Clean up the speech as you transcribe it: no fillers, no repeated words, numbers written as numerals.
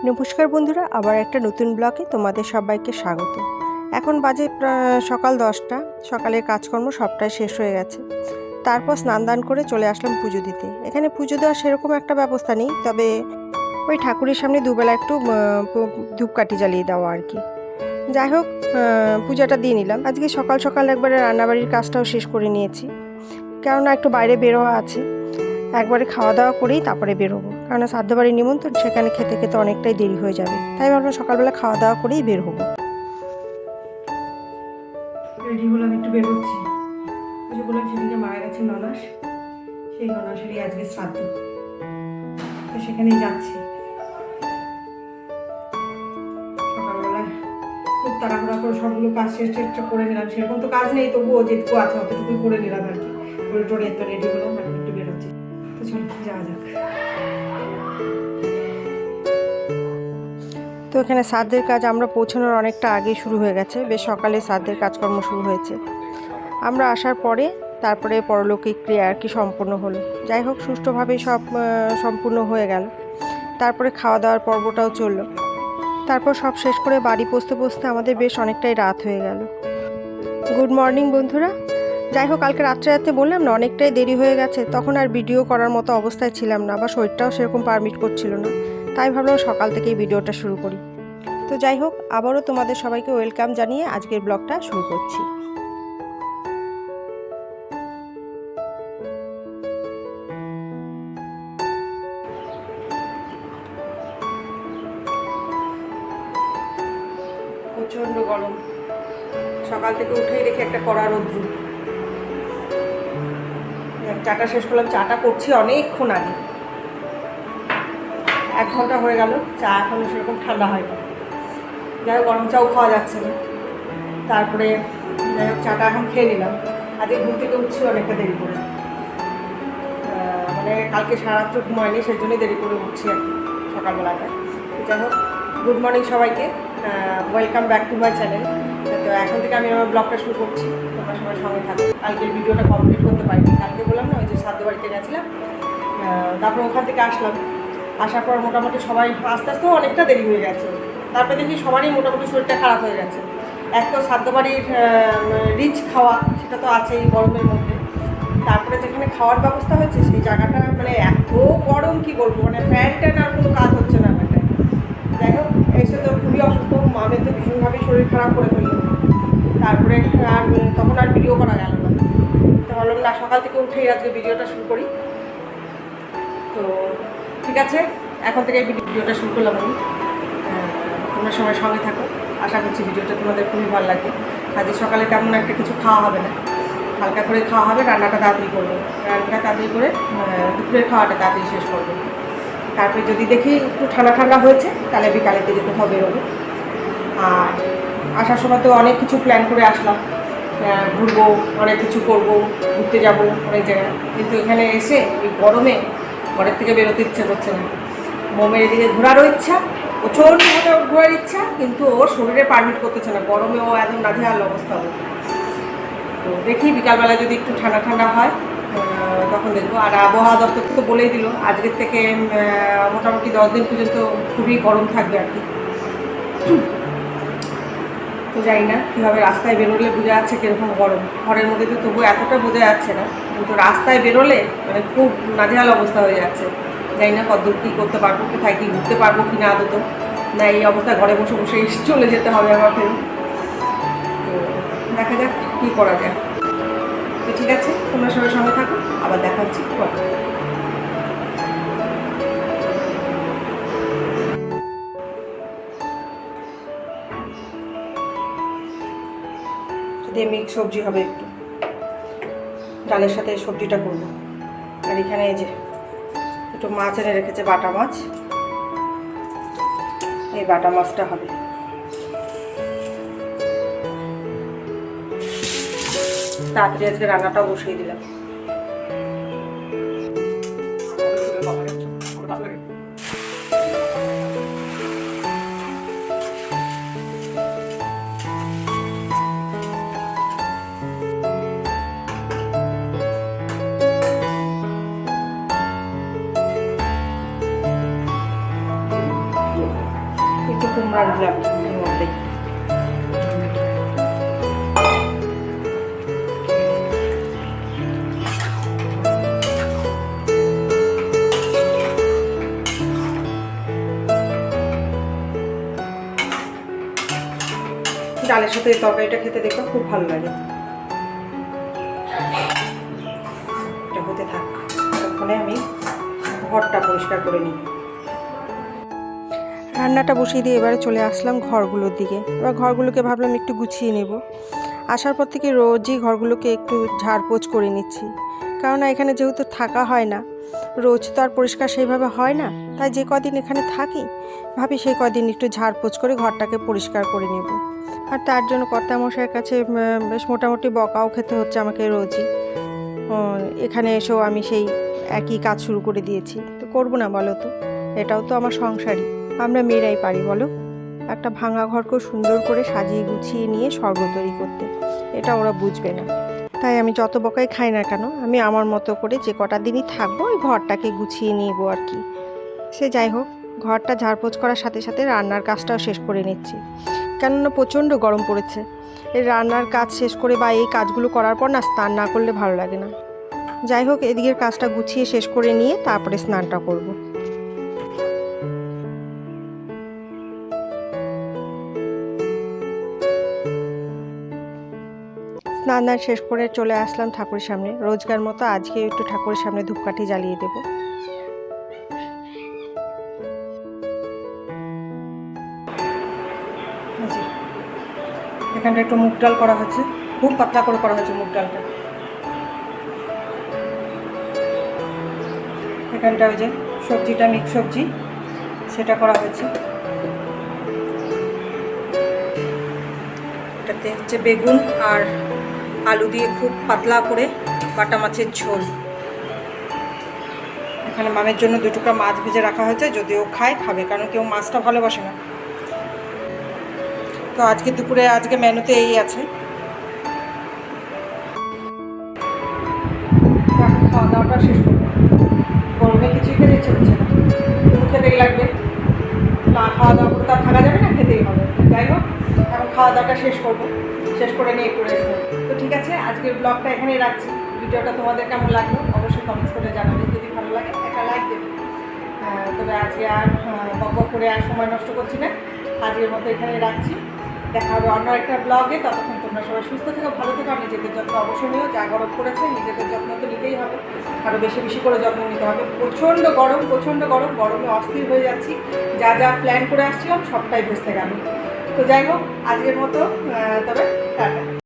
নমস্কার বন্ধুরা, আবার একটা নতুন ব্লগে তোমাদের সবাইকে স্বাগত। এখন বাজে সকাল 10টা। সকালের কাজকর্ম সবটাই শেষ হয়ে গেছে। তারপর স্নান দান করে চলে আসলাম পুজো দিতে। এখানে পুজো দেওয়ার সেরকম একটা ব্যবস্থা নেই, তবে ওই ঠাকুরের সামনে দুবেলা একটু ধূপকাঠি জ্বালিয়ে দেওয়া আর কি। যাই হোক, পূজাটা দিয়ে নিলাম। আজকে সকাল সকাল একবারে রান্নাবাড়ির কাজটাও শেষ করে নিয়েছি, কেননা একটু বাইরে বেরোয়া আছে। একবারে খাওয়া দাওয়া করেই তারপরে বেরোবো, কারণ শ্রাদ্ধ বাড়ির নিমন্ত্রণ, সেখানে খেতে খেতে অনেকটাই দেরি হয়ে যাবে। তাই ভাবলাম সকালবেলা খাওয়া দাওয়া করেই বের হবো। রেডি হলাম, একটু বেরোচ্ছি। পুজো করলাম, সেদিনকে মারা গেছে ননাস, সেই ননাসেরই আজকে শ্রাদ্ধ, তো সেখানেই যাচ্ছি। সকালবেলা খুব তাড়াহুড়া করে সবগুলো কাজ শেষ করে নিলাম। সেরকম তো কাজ নেই, তবুও যেটুকু আছে অতটুকুই করে নিলাম আর কি। করে টোরে তো রেডি হলাম, এখন একটু বেরোচ্ছি। তো চলো যাওয়া যাক। তো এখানে শ্রাদ্ধের কাজ আমরা পৌঁছানোর অনেকটা আগেই শুরু হয়ে গেছে। বেশ সকালে শ্রাদ্ধের কাজকর্ম শুরু হয়েছে। আমরা আসার পরে তারপরে পরলৌকিক ক্রিয়া আর কি সম্পূর্ণ হলো। যাই হোক, সুষ্ঠুভাবেই সব সম্পূর্ণ হয়ে গেল। তারপরে খাওয়া দাওয়ার পর্বটাও চললো। তারপর সব শেষ করে বাড়ি পৌঁছতে আমাদের বেশ অনেকটাই রাত হয়ে গেল। গুড মর্নিং বন্ধুরা। যাই হোক, কালকে রাত্রে বললাম না অনেকটাই দেরি হয়ে গেছে, তখন আর ভিডিও করার মতো অবস্থায় ছিলাম না, বা শরীরটাও সেরকম পারমিট করছিল না। তাই ভাবলাম সকাল থেকেই ভিডিওটা শুরু করি। তো যাই হোক, আবারও তোমাদের সবাইকে ওয়েলকাম জানিয়ে আজকের ব্লগটা শুরু করছি। প্রচণ্ড গরম, সকাল থেকে উঠেই দেখি একটা কড়া রোদ্দুর। চাটা শেষ করলাম, চাটা করছি অনেকক্ষণ আগে, 1 ঘন্টা হয়ে গেল। চা এখনো সেরকম ঠান্ডা হয়নি। যাই হোক, গরম চাও খাওয়া যাচ্ছে না। তারপরে যাই হোক, চাটা এখন খেয়ে নিলাম। আজকে ঘুম থেকে উঠছি অনেকটা দেরি করে, মানে কালকে সারারাত্র ঘুমায়নি, সেই জন্যই দেরি করে উঠছি আর কি সকালবেলাটায়। যাই হোক, গুড মর্নিং সবাইকে, welcome back to my channel. তো এখন থেকে আমি আমার ব্লগটা শুরু করছি, তোমরা সবাই সঙ্গে থাকো। কালকের ভিডিওটা কমপ্লিট করতে পারিনি, কালকে বললাম না ওই যে শ্রাদ্ধ বাড়িতে গেছিলাম, তারপর ওখান থেকে আসার পর মোটামুটি সবাই আস্তে আস্তেও অনেকটা দেরি হয়ে গেছে। তারপরে দেখি সবারই মোটামুটি শরীরটা খারাপ হয়ে গেছে। এক তো শ্রাদ্ধ বাড়ির রিচ খাওয়া, সেটা তো আছেই গরমের মধ্যে। তারপরে যেখানে খাওয়ার ব্যবস্থা হয়েছে সেই জায়গাটা মানে এত গরম, কি বলবো, মানে ফ্যানটা আর কোনো কাজ হচ্ছে না আমাদের। যাই হোক, এসে তো খুবই অসুস্থ, মামের তো ভীষণভাবেই শরীর খারাপ করে ফেললো। তারপরে আর তখন আর ভিডিও করা গেল না। তো ভাবলাম না, সকাল থেকে উঠেই আজকে ভিডিওটা শুরু করি। তো ঠিক আছে, এখন থেকে ভিডিওটা শুরু করলাম আমি। তোমরা সবাই সঙ্গে থাকো, আশা করছি ভিডিওটা তোমাদের খুবই ভালো লাগবে। আজকে সকালে তেমন একটা কিছু খাওয়া হবে না, হালকা করে খাওয়া হবে। রান্নাটা তাড়াতাড়ি করবো, রান্নাটা তাড়াতাড়ি করে দুপুরের খাওয়াটা তাড়াতাড়ি শেষ করবো। তারপরে যদি দেখি একটু ঠান্ডা ঠান্ডা হয়েছে, তাহলে বিকালের দিকে কোথাও বেরোবো। আর আসার সময় তো অনেক কিছু প্ল্যান করে আসলাম, ঘুরবো, অনেক কিছু করবো, ঘুরতে যাবো অনেক জায়গায়। কিন্তু এখানে এসে এই গরমে ঘরের থেকে বেরোতে ইচ্ছে করছে না। মোমের এদিকে ঘোরারও ইচ্ছা, প্রচণ্ডভাবে ঘোরার ইচ্ছা, কিন্তু ওর শরীরে পারমিট করতেছে না, গরমে ও একদম নাজেহাল অবস্থা হবে। তো দেখি বিকালবেলা যদি একটু ঠান্ডা ঠান্ডা হয় তখন দেখবো। আর আবহাওয়া দপ্তর তো বলেই দিল আজকের থেকে মোটামুটি 10 দিন পর্যন্ত খুবই গরম থাকবে আর কি। তো জানি না কীভাবে রাস্তায় বেরোলে বোঝা যাচ্ছে কীরকম গরম। ঘরের মধ্যে তো তবু এতটা বোঝা যাচ্ছে না, কিন্তু রাস্তায় বেরোলে মানে খুব নাজেহাল অবস্থা হয়ে যাচ্ছে। জানি না কতদূর কী করতে পারবো, কোথায় কী ঘুরতে পারবো কি না আদত, না এই অবস্থায় ঘরে বসে বসে চলে যেতে হবে আমার ফের। তো দেখা যাক কী করা যায়। তো ঠিক আছে, তোমরা সবাই সঙ্গে থাকো, আবার দেখা হচ্ছে পরে। দিয়ে মিক্স সবজি হবে, একটু ডালের সাথে সবজিটা করবো। আর এখানে এই যে একটু মাছ এনে রেখেছে, বাটা মাছ, এই বাটা মাছটা হবে। তাড়াতাড়ি আজকে রান্নাটাও বসিয়ে দিলাম। একটু কুমড়া দিলাম এর মধ্যেই। ডালের সাথে এই তরকারিটা খেতে দেখো খুব ভালো লাগে। এটা হতে থাক, ততক্ষণে আমি ঘরটা পরিষ্কার করে নিই। রান্নাটা বসিয়ে দিয়ে এবারে চলে আসলাম ঘরগুলোর দিকে। এবার ঘরগুলোকে ভাবলাম একটু গুছিয়ে নেব। আসার পর থেকে রোজই ঘরগুলোকে একটু ঝাড়পোছ করে নিচ্ছি, কারণ এখানে যেহেতু থাকা হয় না, রোজ তো আর পরিষ্কার সেইভাবে হয় না। তাই যে কদিন এখানে থাকি ভাবি সেই কদিন একটু ঝাড়পোছ করে ঘরটাকে পরিষ্কার করে নেব। আর তার জন্য কর্তামশাইয়ের কাছে বেশ মোটামুটি বকাও খেতে হচ্ছে আমাকে রোজই। এখানে এসেও আমি সেই একই কাজ শুরু করে দিয়েছি, তো করবো না বলো তো? এটাও তো আমার সংসারই, আমরা মেয়েরাই পারি বলো একটা ভাঙা ঘরকেও সুন্দর করে সাজিয়ে গুছিয়ে নিয়ে স্বর্গ তৈরি করতে। এটা ওরা বুঝবে না। তাই আমি যত বকাই খাই না কেন, আমি আমার মতো করে যে কটা দিনই থাকবো ওই ঘরটাকে গুছিয়ে নিব আর কি। সে যাই হোক, ঘরটা ঝাড়পোছ করার সাথে সাথে রান্নার কাজটাও শেষ করে নিচ্ছি, কেননা প্রচণ্ড গরম পড়েছে। এই রান্নার কাজ শেষ করে বা এই কাজগুলো করার পর না স্নান না করলে ভালো লাগে না। যাই হোক, এদিকের কাজটা গুছিয়ে শেষ করে নিয়ে তারপরে স্নানটা করব। স্নান শেষ করে চলে আসলাম ঠাকুরের সামনে। রোজকার মতো আজকে একটু ঠাকুরের সামনে ধূপকাঠি জ্বালিয়ে দেব। এখানটা একটু মুগ ডাল করা হচ্ছে, খুব পাতলা করে করা হয়েছে মুগ ডালটা। এখানটা ওই যে সবজিটা মিক্স সবজি সেটা করা হয়েছে। এটাতে হচ্ছে বেগুন আর আলু দিয়ে খুব পাতলা করে বাটা মাছের ঝোল। এখানে মামের জন্য 2 টুকরা মাছ ভেজে রাখা হয়েছে, যদিও খায় খাবে, কারণ কেউ মাছটা ভালোবাসে না। তো আজকে দুপুরে আজকে মেনুতে এই আছে। এখন খাওয়া দাওয়াটা শেষ করবো। গরমে কিছুই খেতে ইচ্ছে হচ্ছে না, খেতেই লাগবে, না খাওয়া দাওয়া করে তো আর থাকা যাবে না, খেতেই হবে। যাই হোক, এখন খাওয়া দাওয়াটা শেষ করবো, শেষ করে নিয়ে একটু রেস্ট নেব। তো ঠিক আছে, আজকের ব্লগটা এখানেই রাখছি। ভিডিওটা তোমাদের কেমন লাগলো অবশ্যই কমেন্টস করে জানাবে। যদি ভালো লাগে একটা লাইক দেবে। তবে আজকে আর বক করে আর সময় নষ্ট করছি না, আজকের মতো এখানেই রাখছি। দেখা হবে অন্য একটা ব্লগে। ততক্ষণ তোমরা সবাই সুস্থ থেকো, ভালো থেকো। আর নিজেদের যত্ন অবশ্যই নিও, যা গরম পড়েছে নিজেদের যত্ন তো নিতেই হবে, আরও বেশি বেশি করে যত্ন নিতে হবে। প্রচণ্ড গরম, প্রচণ্ড গরম, গরমে অস্থির হয়ে যাচ্ছি। যা যা প্ল্যান করে আসছিলাম সবটাই ভেস্তে গেল। তো যাই হোক, আজকের মতো তবে টাটা।